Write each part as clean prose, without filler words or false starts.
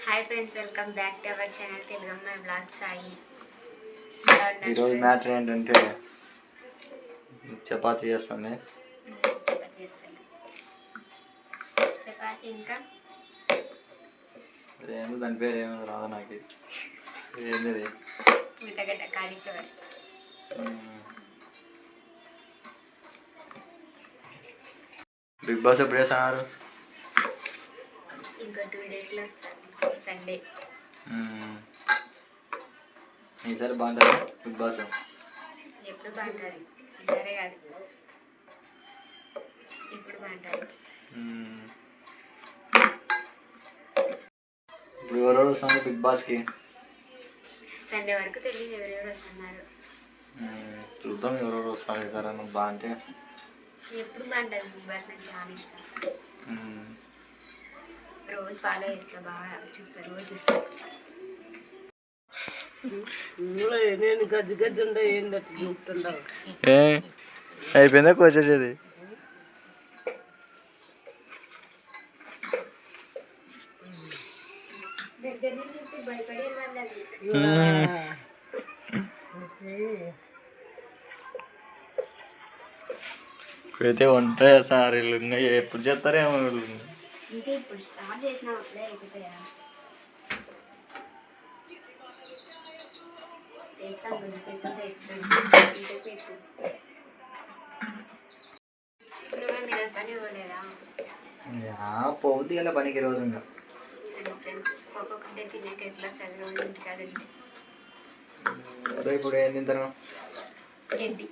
Hi friends, welcome back to our channel తెలుగమ్మ blog Sai. ఈరోజు matter ఏంటంటే చపాతీ చేస్తాను. చపాతీ ఇంకా అదేందో దాని పేరు ఏమో రాదు నాకు. ఏంది ఉల్లగడ్డ కాలీఫ్లవర్. బిగ్ బాస్ ఎప్పుడు వేస్తున్నారు? ఇంకో 2 డేస్లో సండే. ఈసారి బాగుంటుంది బిగ్ బాస్. ఎప్పుడు బాగుంటుంది, ఈసారే కాదు ఇప్పుడు బాగుంటుంది. ఇప్పుడు ఎవరెవరు వస్తున్నారు బిగ్ బాస్కి? సండే వరకు తెలియదు ఎవరెవరు వస్తున్నారు. చూద్దాం ఎవరెవరు వస్తారు. ఈసారి బాగుంటే ఎప్పుడు బాగుంటుంది బిగ్ బాస్. నాకు చాలా ఇష్టం. రోజు ఫాలో చేస్తా, బాగా చూస్తారు, రోజు చూస్తాను. నేను గజ్జి గజ్జి ఉండే ఏంటంటే చూపుతుండవు. అయిపోయిందా కోసేది? భయపడే అయితే వంట చేస్తారు వీళ్ళు. ఇంకా ఎప్పుడు చేస్తారేమో వీళ్ళు. ఇంకా ఇప్పుడు స్టార్ట్ చేసినా అప్పుడే అయిపోతాయా? చేస్తాం నువ్వే మీరు పని ఇవ్వలేదా? పోద్ది అలా పనికి రోజు. ఇంకా ఫ్రెండ్స్ ఒక్కొక్కటే తినేక ఎట్లా చదివి ఇంటికాడ అదే ఇప్పుడు ఏం తింటారు? గడ్డి.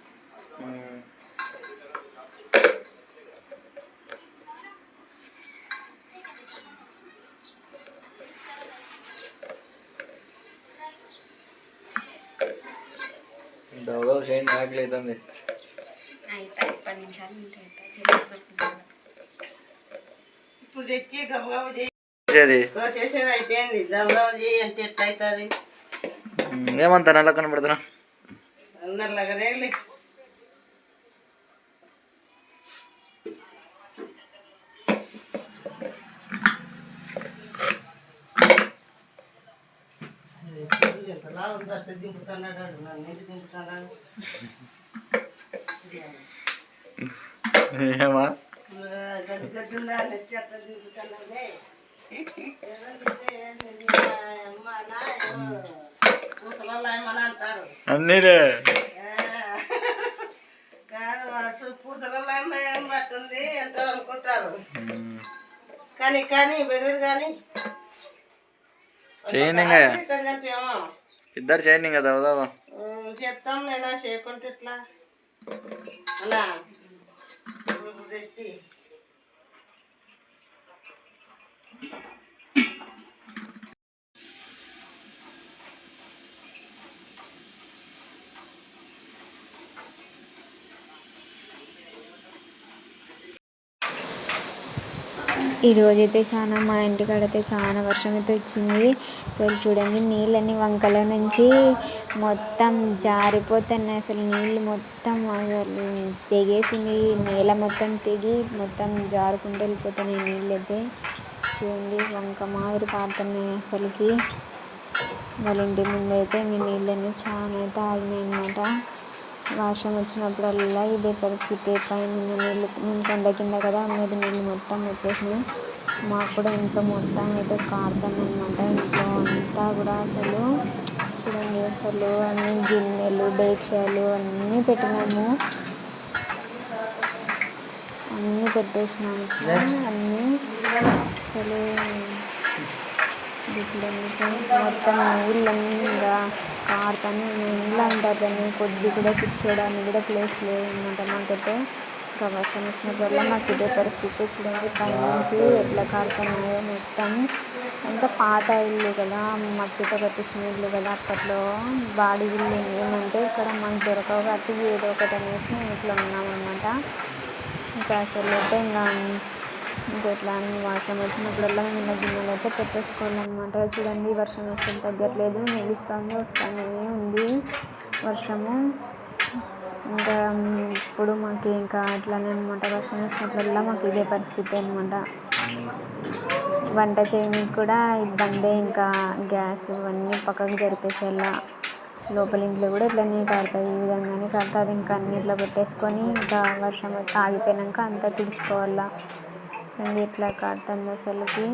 దవగా చేయండి, ఆకలి అవుతుంది. అయిపోయి 10 నిమిషాలు ఉంటాయి. ఇప్పుడు తెచ్చి గబగబ చేసేది అయిపోయింది. గబగబ చేయి అంటే ఎట్లా అవుతుంది? ఏమంతా నల్ల కనబడుతున్నా అందరిలాగా రేగులే. ఎంతలా ఉందంటే దింపుతున్నాడు, నన్ను ఎందుకు దింపుతున్నాడు? ఏమా గడ్డి గడ్డి ఉండాలి, నెత్తి అట్లా దింపుతున్నాడే. పూసలలో ఏమని అంటారు అన్నీలే కాదు, పూసలలో ఏం పట్టుంది అంటారు అనుకుంటారు. కానీ కానీ బెరుడు కానీ చేయండి. ఇద్దరు చేయండి కదా. చెప్తాం నేను చేయకుంటే ఎట్లా అలా తెచ్చి ఈరోజైతే చాలా మా ఇంటికాడైతే చాలా వర్షం అయితే వచ్చింది. అసలు చూడండి, నీళ్ళని వంకల నుంచి మొత్తం జారిపోతున్నాయి. అసలు నీళ్ళు మొత్తం అసలు తెగేసింది. నేల మొత్తం తెగి మొత్తం జారుకుంటూ వెళ్ళిపోతున్నాయి నీళ్ళు అయితే. చూడండి, వంక మాదిరి పారుతున్నాయి అసలుకి. వాళ్ళ ఇంటి ముందు అయితే మీ నీళ్ళని చాలా అయితే ఆగినాయి అన్నమాట. వర్షం వచ్చినప్పుడల్లా ఇదే పరిస్థితి. పైన నీళ్ళు, మేము కొండ కింద కదా, మీద నీళ్ళు మొత్తం వచ్చేసినాయి. మాకు కూడా ఇంట్లో మొత్తం అయితే కారుతాను అనమాట. ఇంట్లో అంతా కూడా అసలు చూడండి, అసలు అన్ని గిన్నెలు, డేక్షాలు అన్నీ పెట్టినాము, అన్నీ పెట్టేసినాము. అన్నీ అసలు చూడండి ఫ్రెండ్స్, మొత్తం నీళ్ళన్నీ ఇంకా కారుతానే నీళ్ళు అంటారు. దాన్ని కొద్ది కూడా కూర్చోడానికి కూడా ప్లేస్ లేదన్నమాట మాకైతే. ఇంకా వర్షం వచ్చినప్పుడల్లా మాకు ఇదే పరిస్థితి. చూడండి పైనుంచి ఎట్లా కారుతున్నాయో మొత్తం. అంతా పాత ఇల్లు కదా, మట్టితో కట్టించిన ఇల్లు కదా అప్పట్లో. బాడీ ఇల్లు ఏమంటే ఇక్కడ మాకు దొరకవు కాబట్టి ఏదో ఒకటి అనేసి మేము ఇట్లా ఉన్నామన్నమాట. ఇంకా అసలు అయితే ఇంకా ఇట్లా వర్షం వచ్చినప్పుడల్లా మేము ఇలా గిన్నెలు అయితే పెట్టేసుకోవాలన్నమాట. చూడండి, వర్షం అసలు తగ్గట్లేదు, నిలుస్తుంది, వస్తూనే ఉంది వర్షము. ఇంకా ఇప్పుడు మాకు ఇంకా అట్లానే అనమాట. వర్షం వచ్చినప్పుడల్లా మాకు ఇదే పరిస్థితి అనమాట. వంట చేయడానికి కూడా ఇబ్బందే. ఇంకా గ్యాస్ అన్నీ పక్కకు జరిపేసేలా. లోపల ఇంట్లో కూడా ఇట్లనే కారుతుంది, ఈ విధంగానే కారుతుంది. ఇంకా అన్ని ఇట్లా పెట్టేసుకొని ఇంకా వర్షం ఆగిపోయాక అంతా తుడుచుకోవాలా. అండ్ ఇట్లా కారుతుంది అసలుకి.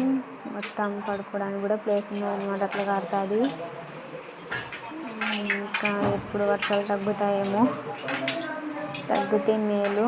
మొత్తం పడుకోవడానికి కూడా ప్లేస్ ఉన్నది అనమాట, అట్లా కారుతుంది. ఇంకా ఎప్పుడు వర్షాలు తగ్గుతాయేమో, తగ్గితే మేలు.